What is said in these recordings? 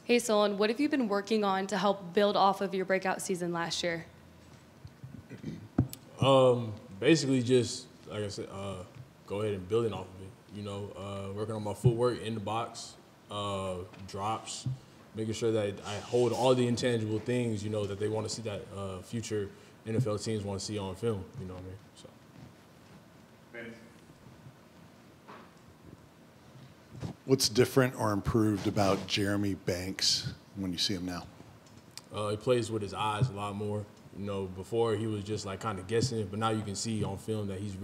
Hey, Solon, what have you been working on to help build off of your breakout season last year? Basically just, like I said, go ahead and building off of it. You know, working on my footwork in the box, drops, making sure that I hold all the intangible things, you know, that they want to see that future NFL teams want to see on film. You know what I mean? So. What's different or improved about Jeremy Banks when you see him now? He plays with his eyes a lot more. You know, before he was just like kind of guessing, but now you can see on film that he's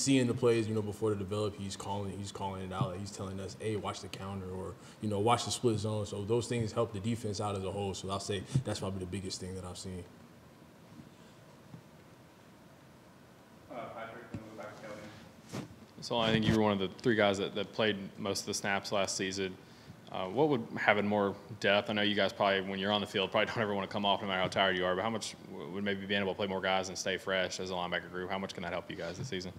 seeing the plays. You know, before they develop, he's calling it out. Like he's telling us, hey, watch the counter, or you know, watch the split zone. So those things help the defense out as a whole. So I'll say that's probably the biggest thing that I've seen. So I think you were one of the three guys that played most of the snaps last season. What would having more depth? I know you guys probably, when you're on the field, probably don't ever want to come off no matter how tired you are, but how much would maybe being able to play more guys and stay fresh as a linebacker group, how much can that help you guys this season?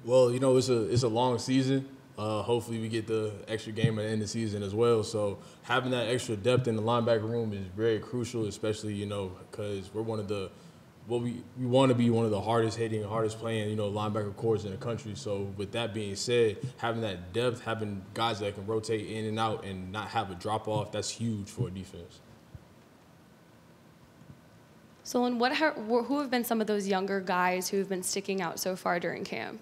Well, you know, it's a long season. Hopefully we get the extra game at the end of the season as well. So having that extra depth in the linebacker room is very crucial, especially, you know, because we're one of the we want to be one of the hardest hitting, hardest playing, you know, linebacker corps in the country. So with that being said, having that depth, having guys that can rotate in and out and not have a drop off, that's huge for a defense. Solon, who have been some of those younger guys who have been sticking out so far during camp?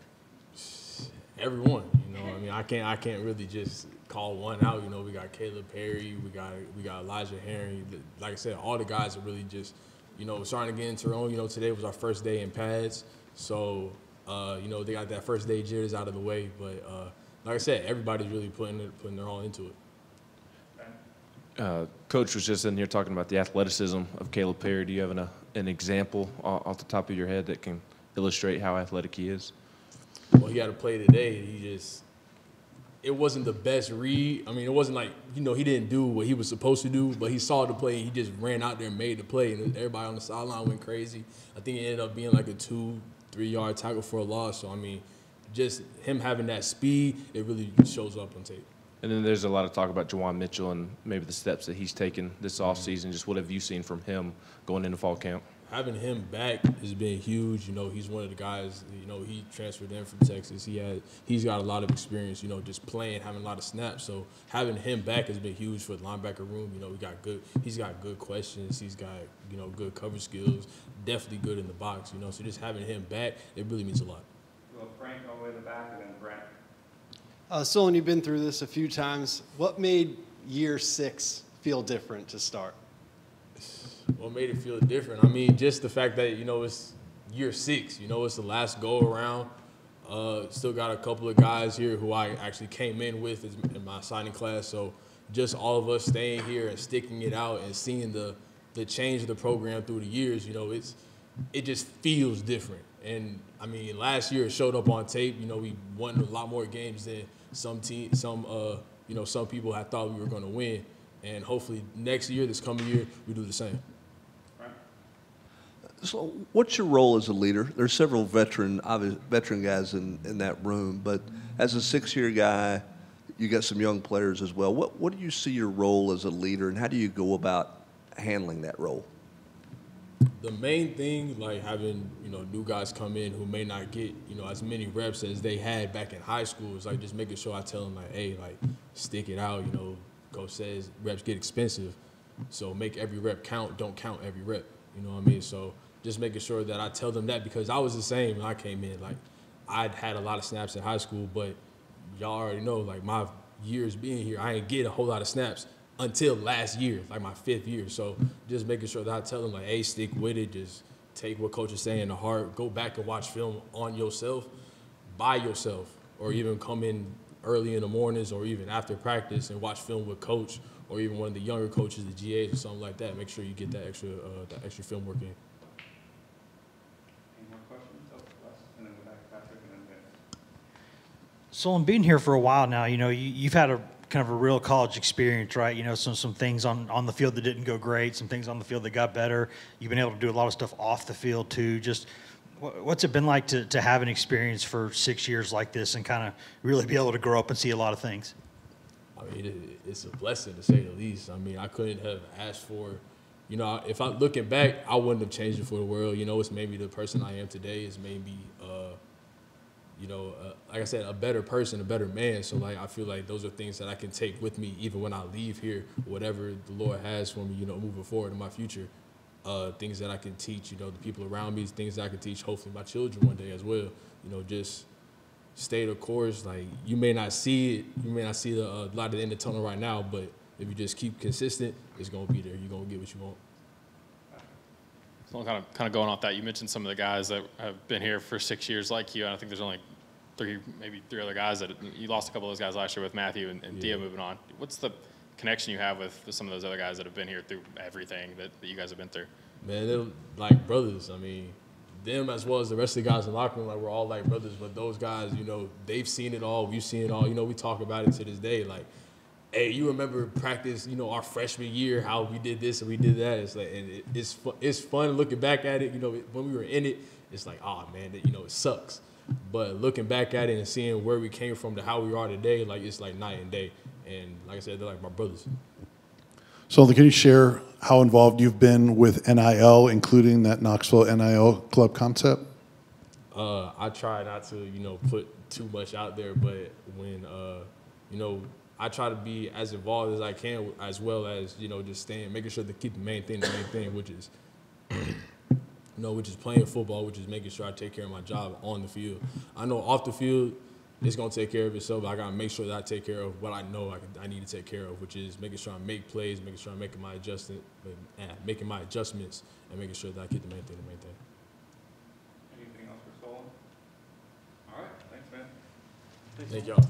Everyone, you know, I mean, I can't really just call one out. You know, we got Caleb Perry, we got Elijah Herring. Like I said, all the guys are really just, you know, starting to get into their own. You know, today was our first day in pads, so you know, they got that first day jitters out of the way. But like I said, everybody's really putting their all into it. Coach was just in here talking about the athleticism of Caleb Perry. Do you have an example off the top of your head that can illustrate how athletic he is? Well, he had to play today. It wasn't the best read. I mean, it wasn't like, you know, he didn't do what he was supposed to do, but he saw the play and he just ran out there and made the play. And everybody on the sideline went crazy. I think it ended up being like a 2-3 yard tackle for a loss. So, I mean, just him having that speed, it really shows up on tape. And then there's a lot of talk about Juwan Mitchell and maybe the steps that he's taken this offseason. Just what have you seen from him going into fall camp? Having him back has been huge. You know, he's one of the guys, you know, he transferred in from Texas. He's got a lot of experience, you know, just playing, having a lot of snaps. So having him back has been huge for the linebacker room. You know, he's got good questions. He's got, you know, good cover skills, definitely good in the box, you know. So just having him back, it really means a lot. Well, Frank all the way to the back and then Brent. Solon, you've been through this a few times. What made year 6 feel different to start? What made it feel different? I mean, just the fact that, you know, it's year 6. You know, it's the last go-around. Still got a couple of guys here who I actually came in with in my signing class. So just all of us staying here and sticking it out and seeing the change of the program through the years, you know, it just feels different. And, I mean, last year it showed up on tape. You know, we won a lot more games than some people had thought we were going to win. And hopefully next year, this coming year, we do the same. So what's your role as a leader? There's several veteran guys in that room, but as a 6-year guy, you got some young players as well. What do you see your role as a leader, and how do you go about handling that role? The main thing, like having, you know, new guys come in who may not get, you know, as many reps as they had back in high school, is like just making sure I tell them, like, hey, like, stick it out. You know, Coach says reps get expensive, so make every rep count. Don't count every rep. You know what I mean? So just making sure that I tell them that, because I was the same when I came in. Like, I'd had a lot of snaps in high school, but y'all already know, like, my years being here, I ain't get a whole lot of snaps until last year, like my 5th year. So just making sure that I tell them, like, hey, stick with it. Just take what Coach is saying to heart. Go back and watch film on yourself, by yourself, or even come in early in the mornings or even after practice and watch film with Coach or even one of the younger coaches, the GAs or something like that. Make sure you get that extra film work in. Solon, being here for a while now, you know, you've had a kind of a real college experience, right? You know, some things on the field that didn't go great, some things on the field that got better. You've been able to do a lot of stuff off the field too. Just what's it been like to have an experience for 6 years like this and kind of really be able to grow up and see a lot of things? I I mean, it's a blessing to say the least. I mean, I couldn't have asked for, you know, if I'm looking back, I wouldn't have changed it for the world. You know, it's maybe the person I am today is maybe, you know, like I said, a better person, a better man. So, like, I feel like those are things that I can take with me even when I leave here, whatever the Lord has for me, you know, moving forward in my future. Things that I can teach, you know, the people around me, things that I can teach, hopefully, my children one day as well. You know, just stay the course. Like, you may not see it, you may not see the light at the end of the tunnel right now, but if you just keep consistent, it's gonna be there. You're gonna get what you want. So kind of going off that, you mentioned some of the guys that have been here for 6 years like you, and I think there's only maybe three other guys that you lost a couple of those guys last year with Matthew and Dia moving on. What's the connection you have with some of those other guys that have been here through everything that you guys have been through? Man, they're like brothers. I mean, them as well as the rest of the guys in the locker room, like, we're all like brothers. But those guys, you know, they've seen it all. We've seen it all. You know, we talk about it to this day. Like, hey, you remember practice, you know, our freshman year, how we did this and we did that. It's like, and it's fun looking back at it. You know, when we were in it, it's like, oh, man, you know, it sucks. But looking back at it and seeing where we came from to how we are today, like, it's like night and day. And like I said, they're like my brothers. So can you share how involved you've been with NIL, including that Knoxville NIL club concept? I try not to, you know, put too much out there, but when, you know, I try to be as involved as I can, as well as, you know, just making sure to keep the main thing, which is, you know, which is playing football, which is making sure I take care of my job on the field. I know off the field, it's going to take care of itself, but I got to make sure that I take care of what I know I need to take care of, which is making sure I make plays, making sure I'm making my adjustments, and making sure that I keep the main thing. Anything else for Solon? All right, thanks, man. Thank y'all.